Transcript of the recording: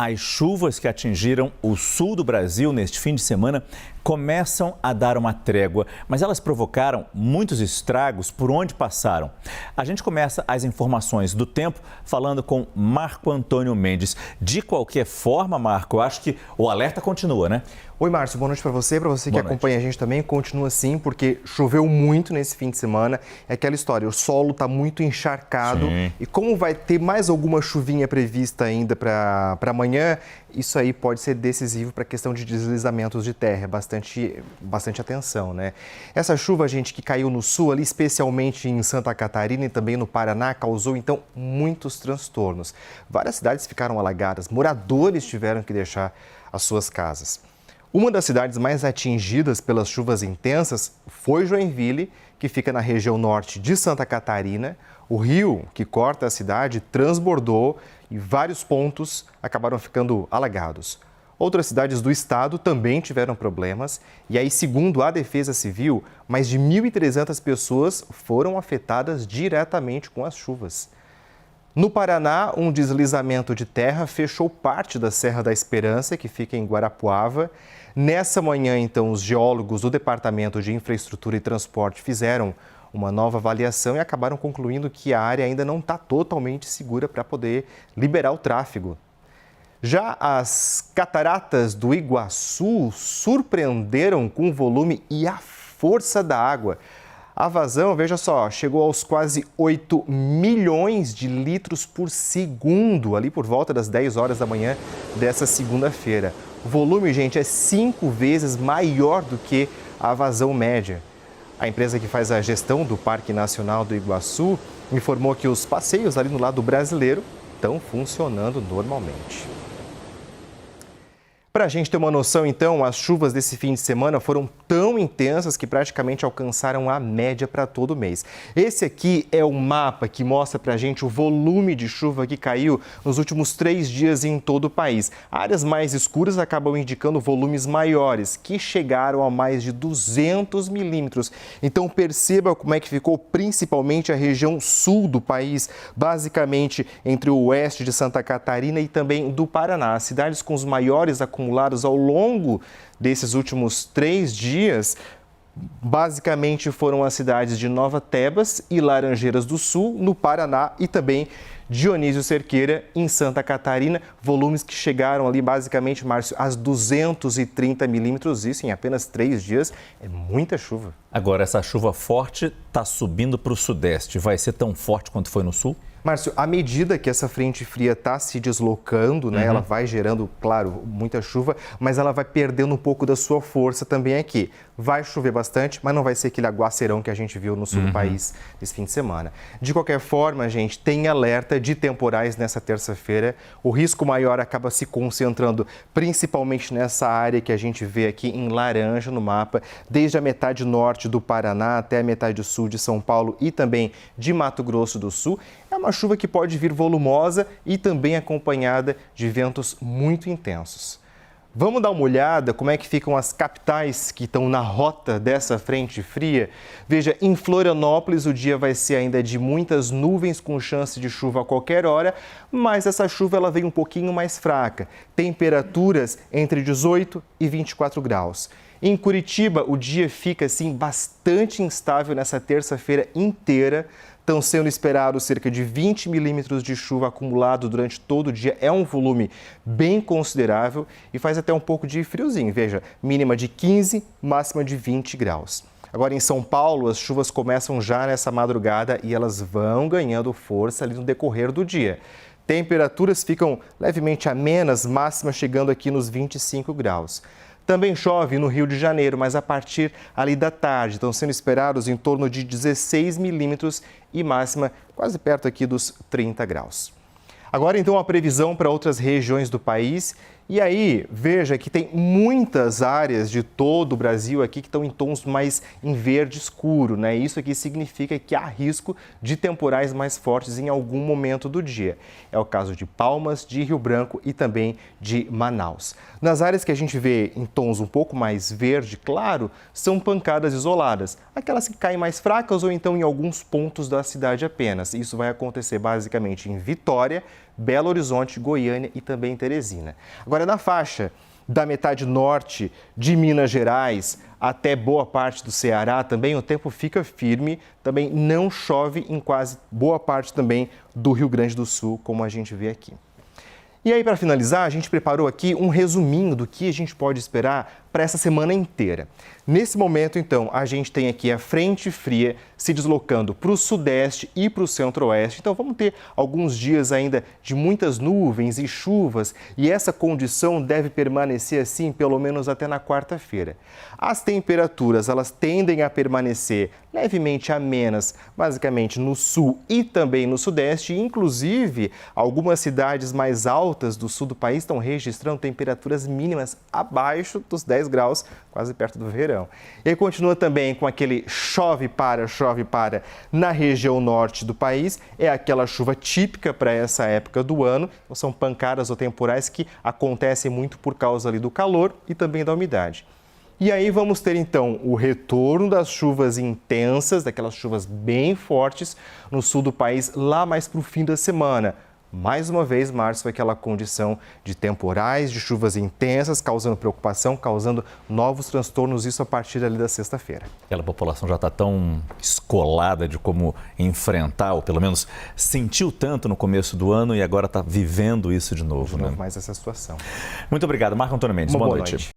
As chuvas que atingiram o sul do Brasil neste fim de semana começam a dar uma trégua, mas elas provocaram muitos estragos por onde passaram. A gente começa as informações do tempo falando com Marco Antônio Mendes. De qualquer forma, Marco, eu acho que o alerta continua, né? Oi, Márcio, boa noite para você que acompanha a gente também. Continua assim, porque choveu muito nesse fim de semana. É aquela história, o solo está muito encharcado. Sim. E como vai ter mais alguma chuvinha prevista ainda para amanhã, isso aí pode ser decisivo para a questão de deslizamentos de terra. Bastante atenção, né? Essa chuva, gente, que caiu no sul, ali especialmente em Santa Catarina e também no Paraná, causou, então, muitos transtornos. Várias cidades ficaram alagadas, moradores tiveram que deixar as suas casas. Uma das cidades mais atingidas pelas chuvas intensas foi Joinville, que fica na região norte de Santa Catarina. O rio que corta a cidade transbordou e vários pontos acabaram ficando alagados. Outras cidades do estado também tiveram problemas e aí, segundo a Defesa Civil, mais de 1.300 pessoas foram afetadas diretamente com as chuvas. No Paraná, um deslizamento de terra fechou parte da Serra da Esperança, que fica em Guarapuava. Nessa manhã, então, os geólogos do Departamento de Infraestrutura e Transporte fizeram uma nova avaliação e acabaram concluindo que a área ainda não está totalmente segura para poder liberar o tráfego. Já as cataratas do Iguaçu surpreenderam com o volume e a força da água. A vazão, veja só, chegou aos quase 8 milhões de litros por segundo, ali por volta das 10 horas da manhã dessa segunda-feira. O volume, gente, é 5 vezes maior do que a vazão média. A empresa que faz a gestão do Parque Nacional do Iguaçu informou que os passeios ali no lado brasileiro estão funcionando normalmente. Para a gente ter uma noção, então, as chuvas desse fim de semana foram tão intensas que praticamente alcançaram a média para todo mês. Esse aqui é o mapa que mostra para a gente o volume de chuva que caiu nos últimos 3 dias em todo o país. Áreas mais escuras acabam indicando volumes maiores, que chegaram a mais de 200 milímetros. Então, perceba como é que ficou principalmente a região sul do país, basicamente entre o oeste de Santa Catarina e também do Paraná. As cidades com os maiores acumulados ao longo desses últimos 3 dias, basicamente foram as cidades de Nova Tebas e Laranjeiras do Sul, no Paraná, e também Dionísio Cerqueira, em Santa Catarina, volumes que chegaram ali basicamente, Márcio, a 230 milímetros, isso em apenas 3 dias, é muita chuva. Agora, essa chuva forte está subindo para o sudeste, vai ser tão forte quanto foi no sul? Márcio, à medida que essa frente fria está se deslocando, né, ela vai gerando, claro, muita chuva, mas ela vai perdendo um pouco da sua força também aqui. Vai chover bastante, mas não vai ser aquele aguaceirão que a gente viu no sul do país esse fim de semana. De qualquer forma, gente, tem alerta de temporais nessa terça-feira. O risco maior acaba se concentrando principalmente nessa área que a gente vê aqui em laranja no mapa, desde a metade norte do Paraná até a metade sul de São Paulo e também de Mato Grosso do Sul. É uma chuva que pode vir volumosa e também acompanhada de ventos muito intensos. Vamos dar uma olhada como é que ficam as capitais que estão na rota dessa frente fria? Veja, em Florianópolis o dia vai ser ainda de muitas nuvens com chance de chuva a qualquer hora, mas essa chuva ela vem um pouquinho mais fraca. Temperaturas entre 18 e 24 graus. Em Curitiba, o dia fica assim bastante instável nessa terça-feira inteira. Estão sendo esperados cerca de 20 milímetros de chuva acumulado durante todo o dia. É um volume bem considerável e faz até um pouco de friozinho. Veja, mínima de 15, máxima de 20 graus. Agora, em São Paulo, as chuvas começam já nessa madrugada e elas vão ganhando força ali no decorrer do dia. Temperaturas ficam levemente amenas, máxima chegando aqui nos 25 graus. Também chove no Rio de Janeiro, mas a partir ali da tarde. Estão sendo esperados em torno de 16 milímetros e máxima quase perto aqui dos 30 graus. Agora, então, a previsão para outras regiões do país. E aí, veja que tem muitas áreas de todo o Brasil aqui que estão em tons mais em verde escuro, né? Isso aqui significa que há risco de temporais mais fortes em algum momento do dia. É o caso de Palmas, de Rio Branco e também de Manaus. Nas áreas que a gente vê em tons um pouco mais verde claro, são pancadas isoladas, aquelas que caem mais fracas ou então em alguns pontos da cidade apenas. Isso vai acontecer basicamente em Vitória, Belo Horizonte, Goiânia e também Teresina. Agora, na faixa da metade norte de Minas Gerais até boa parte do Ceará, também o tempo fica firme, também não chove em quase boa parte também do Rio Grande do Sul, como a gente vê aqui. E aí, para finalizar, a gente preparou aqui um resuminho do que a gente pode esperar para essa semana inteira. Nesse momento, então, a gente tem aqui a frente fria se deslocando para o sudeste e para o centro-oeste. Então, vamos ter alguns dias ainda de muitas nuvens e chuvas e essa condição deve permanecer assim pelo menos até na quarta-feira. As temperaturas, elas tendem a permanecer levemente amenas, basicamente no sul e também no sudeste. Inclusive, algumas cidades mais altas do sul do país estão registrando temperaturas mínimas abaixo dos 10 graus, quase perto do verão. E aí continua também com aquele chove para na região norte do país. É aquela chuva típica para essa época do ano. São pancadas ou temporais que acontecem muito por causa ali do calor e também da umidade. E aí vamos ter então o retorno das chuvas intensas, daquelas chuvas bem fortes no sul do país, lá mais para o fim da semana. Mais uma vez, março foi aquela condição de temporais, de chuvas intensas, causando preocupação, causando novos transtornos, isso a partir ali da sexta-feira. Aquela população já está tão escolada de como enfrentar, ou pelo menos sentiu tanto no começo do ano e agora está vivendo isso de novo, né? Mais essa situação. Muito obrigado, Marco Antônio Mendes. Boa noite.